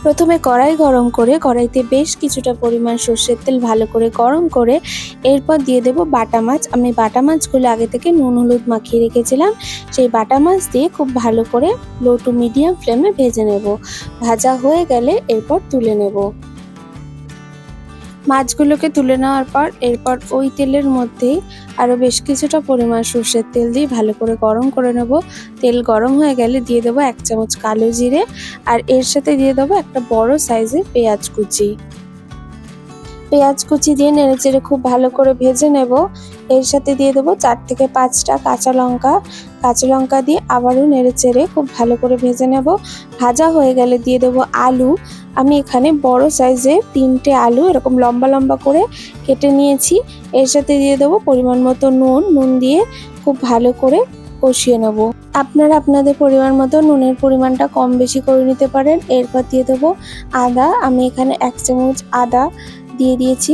প্রথমে কড়াই গরম করে কড়াইতে বেশ কিছুটা পরিমাণ সর্ষের তেল ভালো করে গরম করে এরপর দিয়ে দেব বাটা মাছ। আমি বাটা মাছগুলো আগে থেকে নুন হলুদ মাখিয়ে রেখেছিলাম। সেই বাটা মাছ দিয়ে খুব ভালো করে লো টু মিডিয়াম ফ্লেমে ভেজে নেব। ভাজা হয়ে গেলে এরপর তুলে নেব। মাছগুলোকে তুলে নেওয়ার পর এরপর ওই তেলের মধ্যেই আরও বেশ কিছুটা পরিমাণ সর্ষের তেল দিয়ে ভালো করে গরম করে নেব। তেল গরম হয়ে গেলে দিয়ে দেবো 1 চামচ কালো জিরে, আর এর সাথে দিয়ে দেবো একটা বড় সাইজের পেঁয়াজ কুচি। পেঁয়াজ কুচি দিয়ে নেড়েচেড়ে খুব ভালো করে ভেজে নেব। এর সাথে দিয়ে দেবো 4 থেকে 5টা কাঁচা লঙ্কা। কাঁচা লঙ্কা দিয়ে আবারও নেড়েচেড়ে খুব ভালো করে ভেজে নেব। ভাজা হয়ে গেলে দিয়ে দেবো আলু। আমি এখানে বড় সাইজের 3টে আলু এরকম লম্বা লম্বা করে কেটে নিয়েছি। এর সাথে দিয়ে দেবো পরিমাণ মতো নুন দিয়ে খুব ভালো করে কষিয়ে নেব। আপনারা আপনাদের পরিমাণ মতো নুনের পরিমাণটা কম বেশি করে নিতে পারেন। এরপর দিয়ে দেবো আদা। আমি এখানে 1 চামচ আদা দিয়ে দিয়েছি।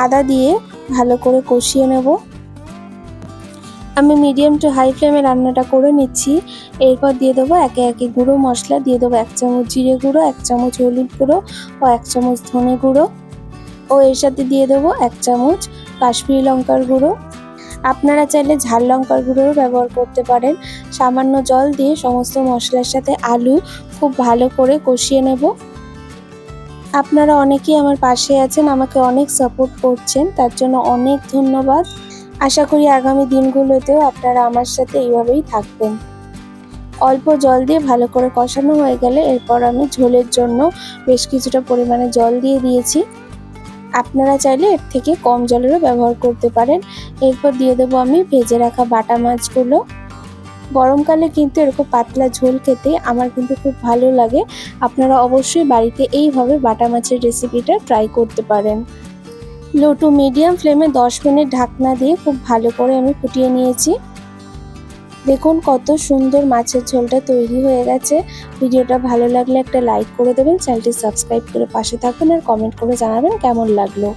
আদা দিয়ে ভালো করে কষিয়ে নেব। আমি মিডিয়াম টু হাই ফ্লেমে রান্নাটা করে নিচ্ছি। এরপর দিয়ে দেবো একে একে গুঁড়ো মশলা। দিয়ে দেবো 1 চামচ জিরে গুঁড়ো, 1 চামচ হলুদ গুঁড়ো ও 1 চামচ ধনে গুঁড়ো, ও এর সাথে দিয়ে দেবো 1 চামচ কাশ্মীরি লঙ্কার গুঁড়ো। আপনারা চাইলে ঝাল লঙ্কার গুঁড়োও ব্যবহার করতে পারেন। সামান্য জল দিয়ে সমস্ত মশলার সাথে আলু খুব ভালো করে কষিয়ে নেব। আপনারা অনেকেই আমার পাশে আছেন, আমাকে অনেক সাপোর্ট করছেন, তার জন্য অনেক ধন্যবাদ। আশা করি আগামী দিনগুলোতেও আপনারা আমার সাথে এইভাবেই থাকবেন। অল্প জল দিয়ে ভালো করে কষানো হয়ে গেলে এরপর আমি ঝোলের জন্য বেশ কিছুটা পরিমাণে জল দিয়ে দিয়েছি। আপনারা চাইলে এর থেকে কম জলেরও ব্যবহার করতে পারেন। এরপর দিয়ে দেবো আমি ভেজে রাখা বাটা মাছগুলো। গরমকালে কিন্তু এরকম পাতলা ঝোল খেতে আমার কিন্তু খুব ভালো লাগে। আপনারা অবশ্যই বাড়িতে এইভাবে বাটা মাছের রেসিপিটা ট্রাই করতে পারেন। লো টু মিডিয়াম ফ্লেমে 10 মিনিট ঢাকনা দিয়ে খুব ভালো করে আমি ফুটিয়ে নিয়েছি। দেখুন কত সুন্দর মাছের ঝোলটা তৈরি হয়ে গেছে। ভিডিওটা ভালো লাগলে একটা লাইক করে দেবেন, চ্যানেলটি সাবস্ক্রাইব করে পাশে থাকুন আর কমেন্ট করে জানাবেন কেমন লাগলো।